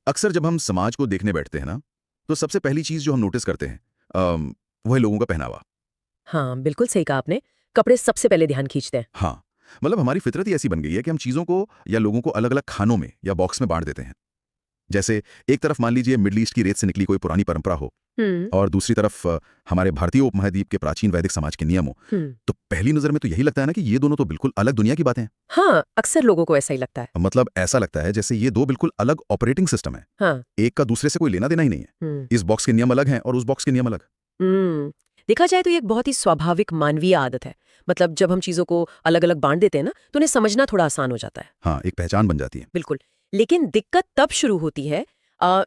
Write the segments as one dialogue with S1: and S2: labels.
S1: अक्सर जब हम समाज को देखने बैठते हैं ना, तो सबसे पहली चीज जो हम नोटिस करते हैं वो है लोगों का पहनावा।
S2: हाँ, बिल्कुल सही कहा आपने। कपड़े सबसे पहले ध्यान खींचते हैं।
S1: हाँ, मतलब हमारी फितरत ही ऐसी बन गई है कि हम चीज़ों को या लोगों को अलग-अलग खानों में या बॉक्स में बाँट देते हैं। जैसे एक तरफ मान लीजिए मिडल ईस्ट की रेत से निकली कोई पुरानी परंपरा हो
S2: हम्म।
S1: और दूसरी तरफ हमारे भारतीय उपमहाद्वीप के प्राचीन वैदिक समाज के नियम हो,
S2: हम्म।
S1: तो पहली नज़र में तो यही लगता है ना कि ये दोनों तो बिल्कुल अलग दुनिया की बातें हैं।
S2: हाँ, अक्सर लोगों को ऐसा ही लगता है।
S1: मतलब ऐसा लगता है जैसे ये दो बिल्कुल अलग ऑपरेटिंग सिस्टम है।
S2: हाँ।
S1: एक का दूसरे से कोई लेना-देना ही नहीं है।
S2: हम्म।
S1: इस बॉक्स के नियम अलग हैं और उस बॉक्स के नियम अलग।
S2: हम्म। देखा जाए तो ये एक बहुत ही स्वाभाविक मानवीय आदत है। मतलब जब हम चीजों को अलग अलग बांट देते हैं ना, तो उन्हें समझना थोड़ा आसान हो जाता है।
S1: हाँ, एक पहचान बन जाती है।
S2: बिल्कुल। लेकिन दिक्कत तब शुरू होती है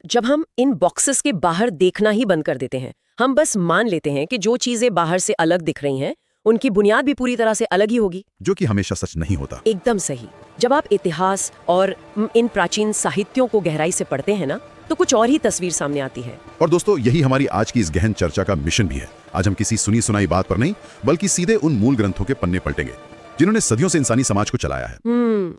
S2: जब हम इन बॉक्सेस के बाहर देखना ही बंद कर देते हैं। हम बस मान लेते हैं कि जो चीजें बाहर से अलग दिख रही हैं, उनकी बुनियाद भी पूरी तरह से अलग ही होगी।
S1: जो कि हमेशा सच नहीं होता।
S2: एकदम सही। जब आप इतिहास और इन प्राचीन साहित्यों को गहराई से पढ़ते हैं ना, तो कुछ और ही तस्वीर सामने आती है।
S1: और दोस्तों, यही हमारी आज की इस गहन चर्चा का मिशन भी है। आज हम किसी सुनी सुनाई बात पर नहीं, बल्कि सीधे उन मूल ग्रंथों के पन्ने पलटेंगे जिन्होंने सदियों से इंसानी समाज को चलाया है।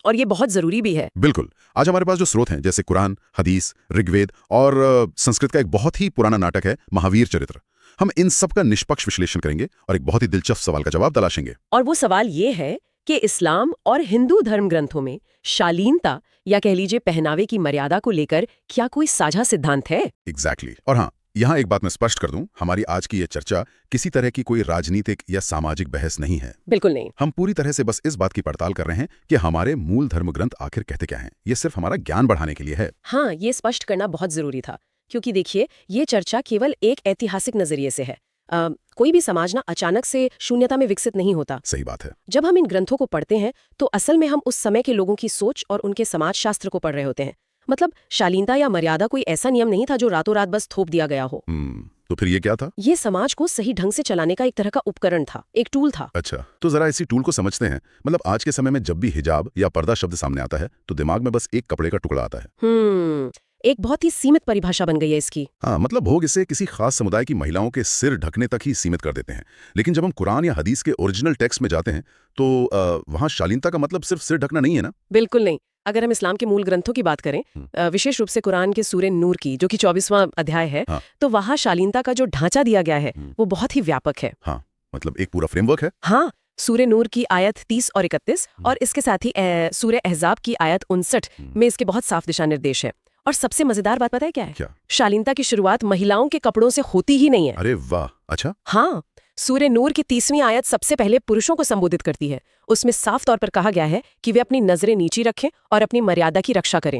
S2: और ये बहुत जरूरी भी है।
S1: बिल्कुल। आज हमारे पास जो स्रोत हैं, जैसे कुरान, हदीस, ऋग्वेद और संस्कृत का एक बहुत ही पुराना नाटक है महावीर चरित्र, हम इन सब का निष्पक्ष विश्लेषण करेंगे और एक बहुत ही दिलचस्प सवाल का जवाब तलाशेंगे।
S2: और वो सवाल ये है कि इस्लाम और हिंदू धर्म ग्रंथों में शालीनता या कह लीजिए पहनावे की मर्यादा को लेकर क्या कोई साझा सिद्धांत है?
S1: एग्जैक्टली। और हाँ, यहाँ एक बात मैं स्पष्ट कर दूं, हमारी आज की ये चर्चा किसी तरह की कोई राजनीतिक या सामाजिक बहस नहीं है।
S2: बिल्कुल नहीं।
S1: हम पूरी तरह से बस इस बात की पड़ताल कर रहे हैं कि हमारे मूल धर्म ग्रंथ आखिर कहते क्या हैं। ये सिर्फ हमारा ज्ञान बढ़ाने के लिए है।
S2: हाँ, ये स्पष्ट करना बहुत जरूरी था, क्योंकि देखिए, ये चर्चा केवल एक ऐतिहासिक नजरिए से है। कोई भी समाज ना अचानक से शून्यता में विकसित नहीं होता।
S1: सही बात है।
S2: जब हम इन ग्रंथों को पढ़ते हैं, तो असल में हम उस समय के लोगों की सोच और उनके समाज शास्त्र को पढ़ रहे होते हैं। मतलब शालीनता या मर्यादा कोई ऐसा नियम नहीं था जो रातों रात बस थोप दिया गया हो।
S1: तो फिर ये क्या था?
S2: ये समाज को सही ढंग से चलाने का एक तरह का उपकरण था, एक टूल था।
S1: अच्छा, तो जरा इसी टूल को समझते हैं। मतलब आज के समय में जब भी हिजाब या पर्दा शब्द सामने आता है, तो दिमाग में बस एक कपड़े का टुकड़ा आता है।
S2: एक बहुत ही सीमित परिभाषा बन गई है इसकी।
S1: हाँ, मतलब लोग इसे किसी खास समुदाय की महिलाओं के सिर ढकने तक ही सीमित कर देते हैं। लेकिन जब हम कुरान या हदीस के ओरिजिनल टेक्स्ट में जाते हैं, तो वहाँ शालीनता का मतलब सिर्फ सिर ढकना नहीं है ना?
S2: बिल्कुल नहीं। अगर हम इस्लाम के मूल ग्रंथों की बात करें, विशेष रूप से कुरान के सूरे नूर की, जो कि 24वां अध्याय है,
S1: हाँ।
S2: तो वहाँ शालीनता का जो ढांचा दिया गया है, वो बहुत ही व्यापक है।
S1: हाँ, मतलब एक पूरा फ्रेमवर्क है।
S2: हाँ, सूरे नूर की आयत 30 और 31 और इसके साथ ही सूरे अहज़ाब की आयत 59 में इसके बहुत साफ दिशा निर्देश है। और सबसे मजेदार बात पता है क्या है?
S1: क्या?
S2: शालीनता की शुरुआत महिलाओं के कपड़ों से होती ही नहीं है।
S1: अरे वाह, अच्छा।
S2: हाँ, सूरे नूर की 30वीं आयत सबसे पहले पुरुषों को संबोधित करती है। उसमें साफ तौर पर कहा गया है कि वे अपनी नजरें नीची रखें और अपनी मर्यादा की रक्षा करें।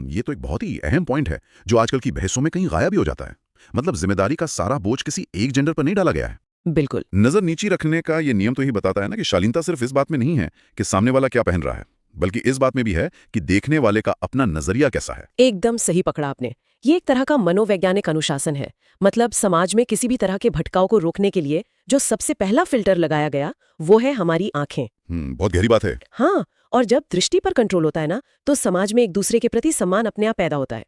S1: ये तो एक बहुत ही अहम पॉइंट है, जो आजकल की बहसों में कहीं गायब ही हो जाता है। मतलब जिम्मेदारी का सारा बोझ किसी एक जेंडर पर नहीं डाला गया है।
S2: बिल्कुल।
S1: नजर नीची रखने का ये नियम तो ही बताता है ना कि शालीनता सिर्फ इस बात में नहीं है कि सामने वाला क्या पहन रहा है, बल्कि इस बात में भी है कि देखने वाले का अपना नजरिया कैसा है।
S2: एकदम सही पकड़ा आपने। ये एक तरह का मनोवैज्ञानिक अनुशासन है। मतलब समाज में किसी भी तरह के भटकाव को रोकने के लिए जो सबसे पहला फिल्टर लगाया गया, वो है हमारी आंखें।
S1: बहुत गहरी बात है।
S2: हाँ, और जब दृष्टि पर कंट्रोल होता है ना, तो समाज में एक दूसरे के प्रति सम्मान अपने आप पैदा होता है।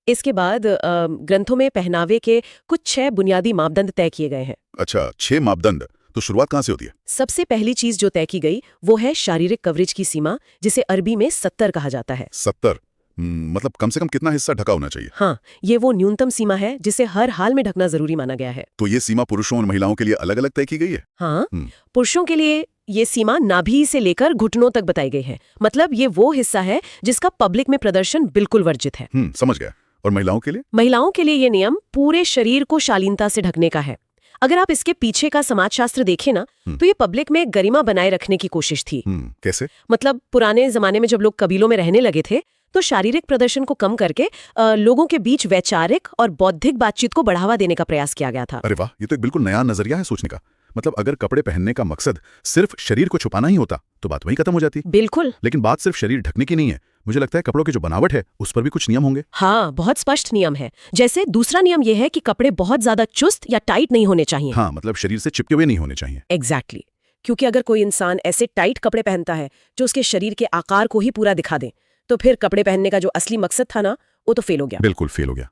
S2: इसके बाद ग्रंथों में पहनावे के कुछ 6 बुनियादी मापदंड तय किए गए हैं।
S1: अच्छा, 6 मापदंड। तो शुरुआत कहाँ से होती है?
S2: सबसे पहली चीज जो तय की गई, वो है शारीरिक कवरेज की सीमा, जिसे अरबी में 70 कहा जाता है।
S1: 70? मतलब कम से कम कितना हिस्सा ढका होना चाहिए?
S2: हाँ, ये वो न्यूनतम सीमा है जिसे हर हाल में ढकना जरूरी माना गया है।
S1: तो ये सीमा पुरुषों और महिलाओं के लिए अलग अलग तय की गई है?
S2: हाँ, पुरुषों के लिए ये सीमा नाभि से लेकर घुटनों तक बताई गई है। मतलब ये वो हिस्सा है जिसका पब्लिक में प्रदर्शन बिल्कुल वर्जित है।
S1: समझ गया। और महिलाओं के लिए?
S2: महिलाओं के लिए ये नियम पूरे शरीर को शालीनता से ढकने का है। अगर आप इसके पीछे का समाजशास्त्र देखें ना, तो ये पब्लिक में गरिमा बनाए रखने की कोशिश थी।
S1: कैसे?
S2: मतलब पुराने जमाने में जब लोग कबीलों में रहने लगे थे, तो शारीरिक प्रदर्शन को कम करके लोगों के बीच वैचारिक और बौद्धिक बातचीत को बढ़ावा देने का प्रयास किया गया था।
S1: अरे वाह, ये तो एक बिल्कुल नया नजरिया है सोचने का। मतलब अगर कपड़े पहनने का मकसद सिर्फ शरीर को छुपाना ही होता, तो बात वहीं खत्म हो जाती।
S2: बिल्कुल।
S1: लेकिन बात सिर्फ शरीर ढकने की नहीं है। मुझे लगता है कपड़ों की जो बनावट है, उस पर भी कुछ नियम होंगे।
S2: हाँ, बहुत स्पष्ट नियम है। जैसे दूसरा नियम यह है कि कपड़े बहुत ज्यादा चुस्त या टाइट नहीं होने चाहिए।
S1: हाँ, मतलब शरीर से चिपके हुए नहीं होने चाहिए।
S2: एग्जैक्टली। क्योंकि अगर कोई इंसान ऐसे टाइट कपड़े पहनता है जो उसके शरीर के आकार को ही पूरा दिखा दे, तो फिर कपड़े पहनने का जो असली मकसद था ना, वो तो फेल हो गया।
S1: बिल्कुल फेल हो गया।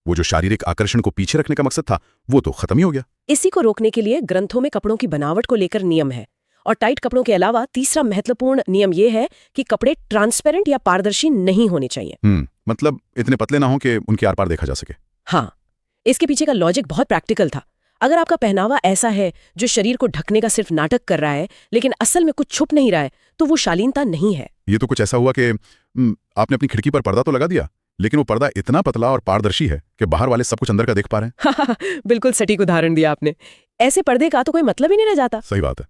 S1: वो जो शारीरिक आकर्षण को पीछे रखने का मकसद था, वो तो खत्म ही हो गया।
S2: इसी को रोकने के लिए ग्रंथों में कपड़ों की बनावट को लेकर नियम है। और टाइट कपड़ों के अलावा तीसरा महत्वपूर्ण नियम ये है कि कपड़े ट्रांसपेरेंट या पारदर्शी नहीं होने चाहिए।
S1: मतलब इतने पतले ना हो कि उनके आर पार देखा जा सके।
S2: हाँ, इसके पीछे का लॉजिक बहुत प्रैक्टिकल था। अगर आपका पहनावा ऐसा है जो शरीर को ढकने का सिर्फ नाटक कर रहा है लेकिन असल में कुछ छुप नहीं रहा है, तो वो शालीनता नहीं है।
S1: ये तो कुछ ऐसा हुआ कि आपने अपनी खिड़की पर पर्दा तो लगा दिया, लेकिन वो पर्दा इतना पतला और पारदर्शी है कि बाहर वाले सब कुछ अंदर का देख पा रहे हैं।
S2: बिल्कुल सटीक उदाहरण दिया आपने। ऐसे पर्दे का तो कोई मतलब ही नहीं रह जाता।
S1: सही बात है।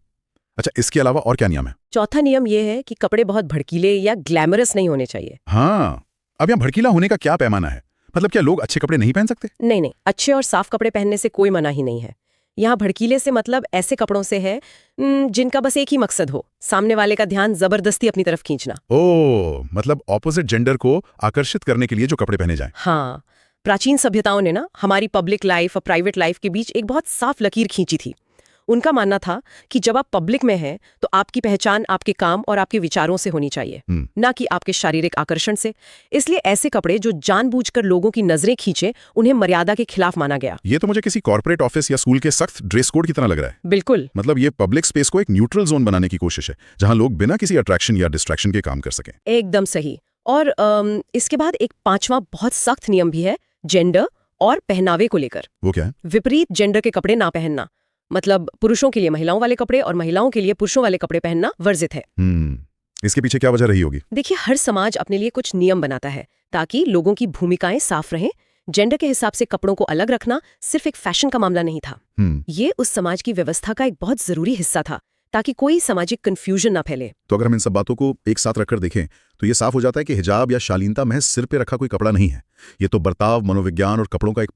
S1: अच्छा, इसके अलावा और क्या नियम है?
S2: चौथा नियम ये है कि कपड़े बहुत भड़कीले या ग्लैमरस नहीं होने चाहिए।
S1: हाँ, अब यहाँ भड़कीला होने का क्या पैमाना है? मतलब क्या लोग अच्छे कपड़े नहीं पहन सकते?
S2: नहीं, अच्छे और साफ कपड़े पहनने से कोई मना ही नहीं है। यहाँ भड़कीले से मतलब ऐसे कपड़ों से है जिनका बस एक ही मकसद हो, सामने वाले का ध्यान जबरदस्ती अपनी तरफ खींचना।
S1: ओह, मतलब ऑपोजिट जेंडर को आकर्षित करने के लिए जो कपड़े पहने जाएं।
S2: हाँ, प्राचीन सभ्यताओं ने ना हमारी पब्लिक लाइफ और प्राइवेट लाइफ के बीच एक बहुत साफ लकीर खींची थी। उनका मानना था कि जब आप पब्लिक में हैं तो आपकी पहचान आपके काम और आपके विचारों से होनी चाहिए, ना कि आपके शारीरिक आकर्षण से। इसलिए ऐसे कपड़े जो जानबूझकर लोगों की नजरें खींचे, उन्हें मर्यादा के खिलाफ माना गया।
S1: ये तो मुझे किसी कॉर्पोरेट ऑफिस या स्कूल के सख्त ड्रेस कोड की तरह लग रहा है।
S2: बिल्कुल।
S1: मतलब ये पब्लिक स्पेस को एक न्यूट्रल जोन बनाने की कोशिश है, जहां लोग बिना किसी अट्रैक्शन या डिस्ट्रैक्शन के काम कर सकें।
S2: एकदम सही। और इसके बाद एक पांचवा बहुत सख्त नियम भी है जेंडर और पहनावे को लेकर।
S1: वो क्या है?
S2: विपरीत जेंडर के कपड़े ना पहनना। मतलब पुरुषों के लिए महिलाओं वाले कपड़े और महिलाओं के लिए पुरुषों वाले कपड़े पहनना वर्जित है।
S1: इसके पीछे क्या वजह रही होगी?
S2: देखिए, हर समाज अपने लिए कुछ नियम बनाता है ताकि लोगों की भूमिकाएं साफ रहें। जेंडर के हिसाब से कपड़ों को अलग रखना सिर्फ एक फैशन का मामला नहीं था। ये उस समाज की व्यवस्था का एक बहुत जरूरी हिस्सा था ताकि कोई सामाजिक कंफ्यूजन ना फैले।
S1: तो अगर हम इन सब बातों को एक साथ रखकर देखें तो ये साफ हो जाता है कि हिजाब या शालीनता महज सिर पे रखा कोई कपड़ा नहीं है। ये तो बर्ताव, मनोविज्ञान और कपड़ों का एक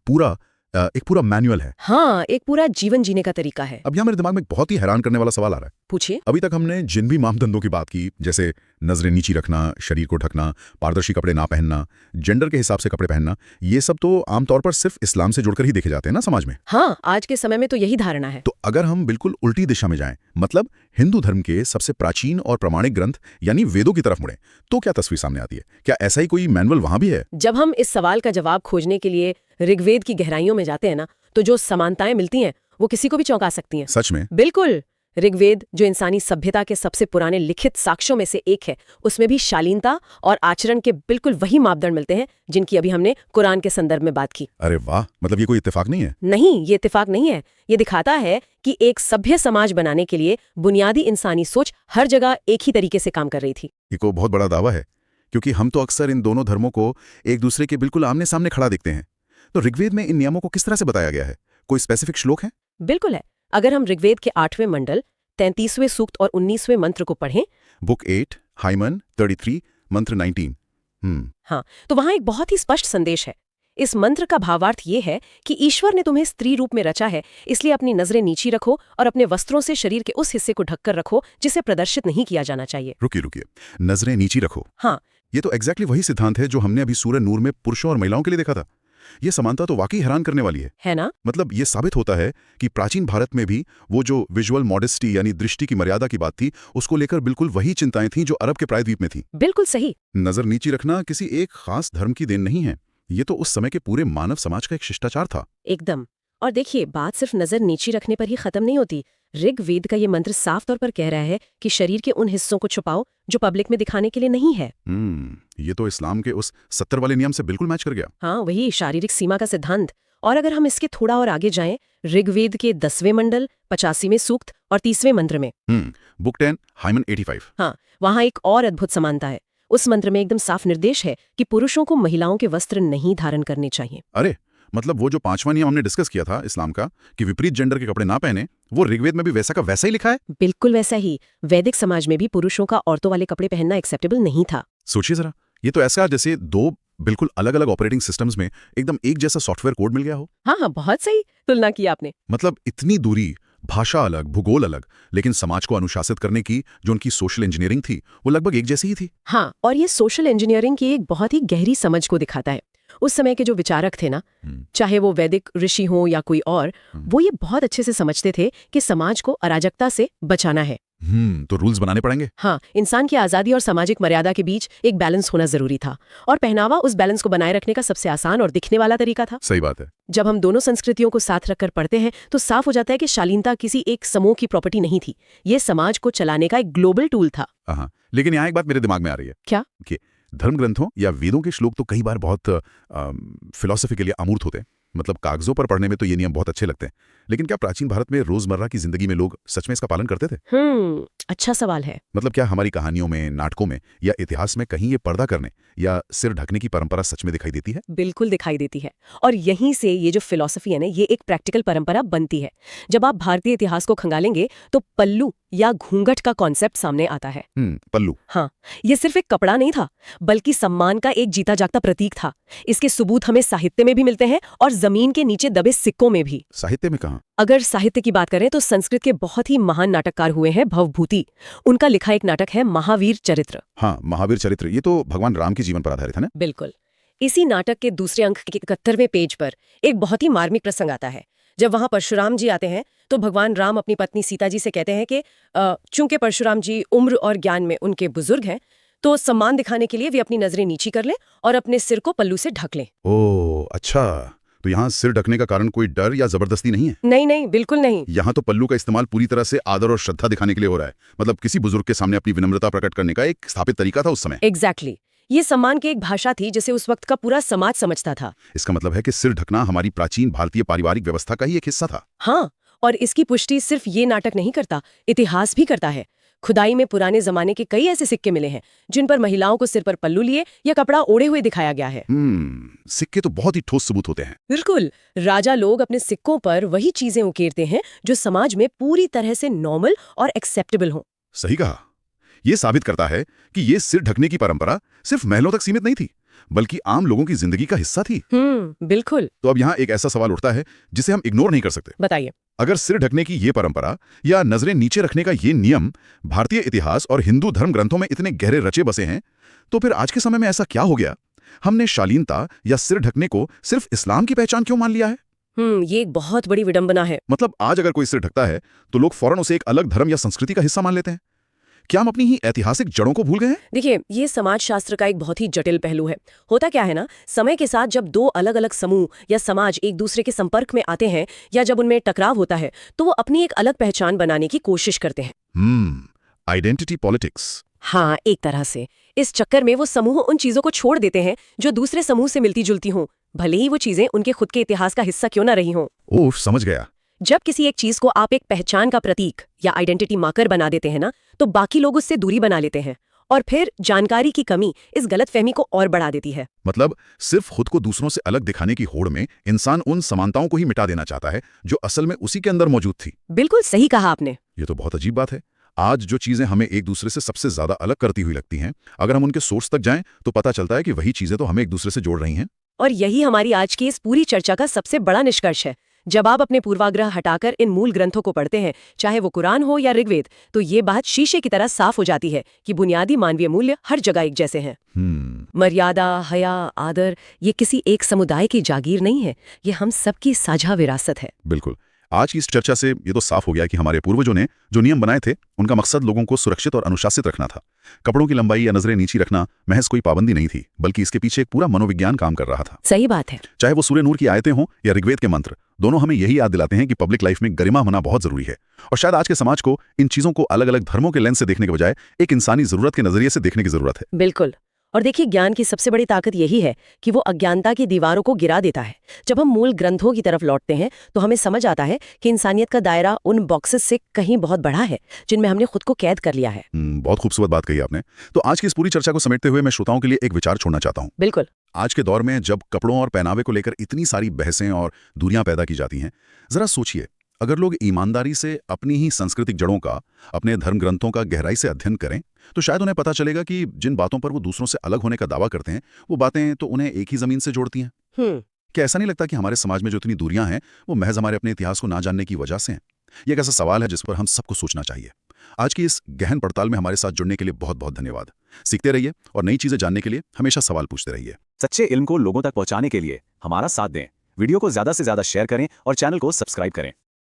S1: पूरा मैनुअल है।
S2: हाँ, एक पूरा जीवन जीने का तरीका है।
S1: अब यहाँ मेरे दिमाग में एक बहुत ही हैरान करने वाला सवाल आ रहा है।
S2: पूछिए।
S1: अभी तक हमने जिन भी मापदंडों की बात की, जैसे नजरें नीची रखना, शरीर को ढकना, पारदर्शी कपड़े ना पहनना, जेंडर के हिसाब से कपड़े पहनना, ये सब तो आमतौर पर सिर्फ इस्लाम से जुड़कर ही देखे जाते हैं ना समाज में।
S2: हाँ, आज के समय में तो यही धारणा है।
S1: तो अगर हम बिल्कुल उल्टी दिशा में जाएं, मतलब हिंदू धर्म के सबसे प्राचीन और प्रामाणिक ग्रंथ यानी वेदों की तरफ मुड़ें, तो क्या तस्वीर सामने आती है? क्या ऐसा ही कोई मैनुअल वहां भी है?
S2: जब हम इस सवाल का जवाब खोजने के लिए ऋग्वेद की गहराइयों में जाते हैं ना, तो जो समानताएं मिलती हैं वो किसी को भी चौंका सकती हैं।
S1: सच में?
S2: बिल्कुल। ऋग्वेद, जो इंसानी सभ्यता के सबसे पुराने लिखित साक्ष्यों में से एक है, उसमें भी शालीनता और आचरण के बिल्कुल वही मापदंड मिलते हैं जिनकी अभी हमने कुरान के संदर्भ में बात की।
S1: अरे वाह, मतलब ये कोई इत्तेफाक नहीं है?
S2: नहीं, ये इत्तेफाक नहीं है। ये दिखाता है कि एक सभ्य समाज बनाने के लिए बुनियादी इंसानी सोच हर जगह एक ही तरीके से काम कर रही थी।
S1: ये को बहुत बड़ा दावा है, क्योंकि हम तो अक्सर इन दोनों धर्मों को एक दूसरे के बिल्कुल आमने सामने खड़ा देखते हैं। तो ऋग्वेद में इन नियमों को किस तरह से बताया गया है? कोई स्पेसिफिक श्लोक है?
S2: बिल्कुल है। अगर हम ऋग्वेद के 8वें मंडल, 33वें सूक्त और 19वें मंत्र को पढ़ें,
S1: बुक 8, हाइमन 33, मंत्र 19।
S2: हाँ, तो वहां एक बहुत ही स्पष्ट संदेश है। इस मंत्र का भावार्थ ये है कि ईश्वर ने तुम्हें स्त्री रूप में रचा है, इसलिए अपनी नजरें नीची रखो और अपने वस्त्रों से शरीर के उस हिस्से को ढककर रखो जिसे प्रदर्शित नहीं किया जाना चाहिए।
S1: रुकिए, नजरें नीची रखो।
S2: हाँ,
S1: ये तो एग्जैक्टली वही सिद्धांत है जो हमने अभी सूरह नूर में पुरुषों और महिलाओं के लिए देखा था। ये समानता तो वाकई हैरान करने वाली है
S2: ना?
S1: मतलब ये साबित होता है कि प्राचीन भारत में भी वो जो विजुअल मॉडेस्टी यानी दृष्टि की मर्यादा की बात थी, उसको लेकर बिल्कुल वही चिंताएं थीं जो अरब के प्रायद्वीप में थी।
S2: बिल्कुल सही।
S1: नजर नीची रखना किसी एक खास धर्म की देन नहीं है, ये तो उस समय के पूरे मानव समाज का एक शिष्टाचार था।
S2: एकदम। और देखिए, बात सिर्फ नजर नीची रखने पर ही खत्म नहीं होती। ऋग्वेद का ये मंत्र साफ तौर पर कह रहा है कि शरीर के उन हिस्सों को छुपाओ जो पब्लिक में दिखाने के लिए नहीं है।
S1: ये तो इस्लाम के उस 70 वाले नियम से बिल्कुल मैच कर गया।
S2: हाँ, वही शारीरिक सीमा का सिद्धांत। और अगर हम इसके थोड़ा और आगे जाएं, ऋग्वेद के 10वें मंडल, 85वें सूक्त और 30वें मंत्र में,
S1: बुक 10, हाइमन 85।
S2: हाँ, वहाँ एक और अद्भुत समानता है। उस मंत्र में एकदम साफ निर्देश है कि पुरुषों को महिलाओं के वस्त्र नहीं धारण करने चाहिए।
S1: अरे, मतलब वो जो 5वां नियम हमने डिस्कस किया था इस्लाम का कि विपरीत जेंडर के कपड़े ना पहने, वो ऋग्वेद में भी वैसा का वैसा ही लिखा है?
S2: बिल्कुल वैसा ही। वैदिक समाज में भी पुरुषों का औरतों वाले कपड़े पहनना एक्सेप्टेबल नहीं था।
S1: सोचिए जरा, ये तो ऐसा जैसे दो बिल्कुल अलग अलग ऑपरेटिंग सिस्टम्स में एकदम एक जैसा सॉफ्टवेयर कोड मिल गया हो।
S2: हाँ, बहुत सही तुलना की आपने।
S1: मतलब इतनी दूरी, भाषा अलग, भूगोल अलग, लेकिन समाज को अनुशासित करने की जो उनकी सोशल इंजीनियरिंग थी वो लगभग एक जैसी ही थी।
S2: हाँ, और ये सोशल इंजीनियरिंग की एक बहुत ही गहरी समझ को दिखाता है। उस समय के जो विचारक थे ना, चाहे वो वैदिक ऋषि हों या कोई और, वो ये बहुत अच्छे से समझते थे कि समाज को अराजकता से बचाना है।
S1: तो रूल्स बनाने पड़ेंगे।
S2: हाँ, इंसान की आज़ादी और सामाजिक मर्यादा के बीच एक बैलेंस होना जरूरी था, और पहनावा उस बैलेंस को बनाए रखने का सबसे आसान और दिखने वाला तरीका था।
S1: सही बात है।
S2: जब हम दोनों संस्कृतियों को साथ रखकर पढ़ते हैं तो साफ हो जाता है कि शालीनता किसी एक समूह की प्रॉपर्टी नहीं थी, ये समाज को चलाने का एक ग्लोबल टूल था।
S1: हाँ, लेकिन यहाँ एक बात मेरे दिमाग में आ रही है।
S2: क्या?
S1: कि धर्म ग्रंथों या वेदों के श्लोक तो कई बार बहुत फिलॉसफी के लिए अमूर्त होते हैं। मतलब कागजों पर पढ़ने में तो ये नियम बहुत अच्छे लगते हैं, लेकिन क्या प्राचीन भारत में रोजमर्रा की जिंदगी में लोग सच में इसका पालन करते थे?
S2: अच्छा सवाल है।
S1: मतलब क्या हमारी कहानियों में, नाटकों में या इतिहास में कहीं ये पर्दा करने या सिर ढकने की परंपरा सच में दिखाई देती है?
S2: बिल्कुल दिखाई देती है। और यहीं से ये जो फिलॉसफी है ना, ये एक प्रैक्टिकल परंपरा बनती है। जब आप भारतीय इतिहास को खंगालेंगे तो पल्लू या घूंघट का कॉन्सेप्ट सामने आता है।
S1: पल्लू।
S2: हाँ, ये सिर्फ एक कपड़ा नहीं था, बल्कि सम्मान का एक जीता जागता प्रतीक था। इसके सबूत हमें साहित्य में भी मिलते हैं और जमीन के नीचे दबे सिक्कों में भी।
S1: साहित्य में कहाँ?
S2: अगर साहित्य की बात करें तो संस्कृत के बहुत ही महान नाटककार हुए हैं भवभूति। उनका लिखा एक नाटक है महावीर चरित्र।
S1: हाँ, महावीर चरित्र, ये तो भगवान राम के जीवन पर आधारित है ना?
S2: बिल्कुल। इसी नाटक के दूसरे अंक के 71वें पेज पर एक बहुत ही मार्मिक प्रसंग आता है। जब वहां परशुराम जी आते हैं तो भगवान राम अपनी पत्नी सीता जी से कहते हैं कि चूंकि परशुराम जी उम्र और ज्ञान में उनके बुजुर्ग हैं, तो सम्मान दिखाने के लिए वे अपनी नजरें नीची कर लें और अपने सिर को पल्लू से ढक लें।
S1: ओह, अच्छा। तो यहाँ सिर ढकने का कारण कोई डर या जबरदस्ती नहीं है?
S2: नहीं, बिल्कुल नहीं।
S1: यहाँ तो पल्लू का इस्तेमाल पूरी तरह से आदर और श्रद्धा दिखाने के लिए हो रहा है। मतलब किसी बुजुर्ग के सामने अपनी विनम्रता प्रकट करने का एक स्थापित तरीका था उस समय।
S2: एग्जैक्टली। ये सम्मान की एक भाषा थी जिसे उस वक्त का पूरा समाज समझता था।
S1: इसका मतलब है कि सिर ढकना हमारी प्राचीन भारतीय पारिवारिक व्यवस्था का ही एक हिस्सा था।
S2: हाँ, और इसकी पुष्टि सिर्फ ये नाटक नहीं करता, इतिहास भी करता है। खुदाई में पुराने जमाने के कई ऐसे सिक्के मिले हैं जिन पर महिलाओं को सिर पर पल्लू लिए या कपड़ा ओढ़े हुए दिखाया गया है।
S1: सिक्के तो बहुत ही ठोस सबूत होते हैं।
S2: बिल्कुल। राजा लोग अपने सिक्कों पर वही चीजें उकेरते हैं जो समाज में पूरी तरह से नॉर्मल और एक्सेप्टेबल हो।
S1: सही कहा। ये साबित करता है कि ये सिर ढकने की परंपरा सिर्फ महलों तक सीमित नहीं थी, बल्कि आम लोगों की जिंदगी का हिस्सा थी।
S2: बिल्कुल।
S1: तो अब यहाँ एक ऐसा सवाल उठता है जिसे हम इग्नोर नहीं कर सकते।
S2: बताइए।
S1: अगर सिर ढकने की ये परंपरा या नजरें नीचे रखने का ये नियम भारतीय इतिहास और हिंदू धर्म ग्रंथों में इतने गहरे रचे बसे हैं, तो फिर आज के समय में ऐसा क्या हो गया? हमने शालीनता या सिर ढकने को सिर्फ इस्लाम की पहचान क्यों मान लिया है?
S2: ये एक बहुत बड़ी विडंबना है।
S1: मतलब आज अगर कोई सिर ढकता है तो लोग फौरन उसे एक अलग धर्म या संस्कृति का हिस्सा मान लेते हैं। क्या हम अपनी ही ऐतिहासिक जड़ों को भूल गए हैं?
S2: देखिए, ये समाज शास्त्र का एक बहुत ही जटिल पहलू है। होता क्या है ना, समय के साथ जब दो अलग अलग समूह या समाज एक दूसरे के संपर्क में आते हैं या जब उनमें टकराव होता है, तो वो अपनी एक अलग पहचान बनाने की कोशिश करते हैं।
S1: Identity politics.
S2: हाँ, एक तरह से। इस चक्कर में वो समूह उन चीजों को छोड़ देते हैं जो दूसरे समूह से मिलती जुलती हों, भले ही वो चीजें उनके खुद के इतिहास का हिस्सा क्यों ना रही हों।
S1: ओह, समझ गया।
S2: जब किसी एक चीज को आप एक पहचान का प्रतीक या आइडेंटिटी मार्कर बना देते हैं ना, तो बाकी लोग उससे दूरी बना लेते हैं और फिर जानकारी की कमी इस गलतफहमी को और बढ़ा देती है।
S1: मतलब सिर्फ खुद को दूसरों से अलग दिखाने की होड़ में इंसान उन समानताओं को ही मिटा देना चाहता है जो असल में उसी के अंदर मौजूद थी।
S2: बिल्कुल सही कहा आपने।
S1: ये तो बहुत अजीब बात है। आज जो चीजें हमें एक दूसरे से सबसे ज्यादा अलग करती हुई लगती हैं, अगर हम उनके सोर्स तक जाएं तो पता चलता है कि वही चीजें तो हमें एक दूसरे से जोड़ रही हैं।
S2: और यही हमारी आज की इस पूरी चर्चा का सबसे बड़ा निष्कर्ष है। जब आप अपने पूर्वाग्रह हटाकर इन मूल ग्रंथों को पढ़ते हैं, चाहे वो कुरान हो या ऋग्वेद, तो ये बात शीशे की तरह साफ हो जाती है कि बुनियादी मानवीय मूल्य हर जगह एक जैसे हैं। मर्यादा, हया, आदर, ये किसी एक समुदाय की जागीर नहीं है, ये हम सबकी साझा विरासत है।
S1: बिल्कुल। आज की इस चर्चा से ये तो साफ हो गया कि हमारे पूर्वजों ने जो नियम बनाए थे, उनका मकसद लोगों को सुरक्षित और अनुशासित रखना था। कपड़ों की लंबाई या नजरें नीची रखना महज कोई पाबंदी नहीं थी, बल्कि इसके पीछे एक पूरा मनोविज्ञान काम कर रहा था।
S2: सही बात है।
S1: चाहे वो सूर्य नूर की आयतें हों या ऋग्वेद के मंत्र, दोनों हमें यही याद दिलाते हैं कि पब्लिक लाइफ में गरिमा होना बहुत जरूरी है। और शायद आज के समाज को इन चीजों को अलग अलग धर्मों के लेंस से देखने के बजाय एक इंसानी जरूरत के नजरिए से देखने की जरूरत है।
S2: बिल्कुल। और देखिए, ज्ञान की सबसे बड़ी ताकत यही है कि वो अज्ञानता की दीवारों को गिरा देता है। जब हम मूल ग्रंथों की तरफ लौटते हैं तो हमें समझ आता है कि इंसानियत का दायरा उन बॉक्सेस से कहीं बहुत बड़ा है जिनमें हमने खुद को कैद कर लिया है।
S1: बहुत खूबसूरत बात कही आपने। तो आज की इस पूरी चर्चा को समेटते हुए मैं श्रोताओं के लिए एक विचार छोड़ना चाहता हूँ।
S2: बिल्कुल।
S1: आज के दौर में जब कपड़ों और पहनावे को लेकर इतनी सारी बहसें और दूरियां पैदा की जाती हैं, जरा सोचिए, अगर लोग ईमानदारी से अपनी ही सांस्कृतिक जड़ों का, अपने धर्म ग्रंथों का गहराई से अध्ययन करें, तो शायद उन्हें पता चलेगा कि जिन बातों पर वो दूसरों से अलग होने का दावा करते हैं, वो बातें तो उन्हें एक ही जमीन से जोड़ती हैं। क्या ऐसा नहीं लगता कि हमारे समाज में जो इतनी दूरियां हैं, वो महज हमारे अपने इतिहास को ना जानने की वजह से हैं? ये एक ऐसा सवाल है जिस पर हम सबको सोचना चाहिए। आज की इस गहन पड़ताल में हमारे साथ जुड़ने के लिए बहुत बहुत धन्यवाद। सीखते रहिए और नई चीजें जानने के लिए हमेशा सवाल पूछते रहिए।
S3: सच्चे इल्म को लोगों तक पहुंचाने के लिए हमारा साथ दें, वीडियो को ज्यादा से ज्यादा शेयर करें और चैनल को सब्सक्राइब करें।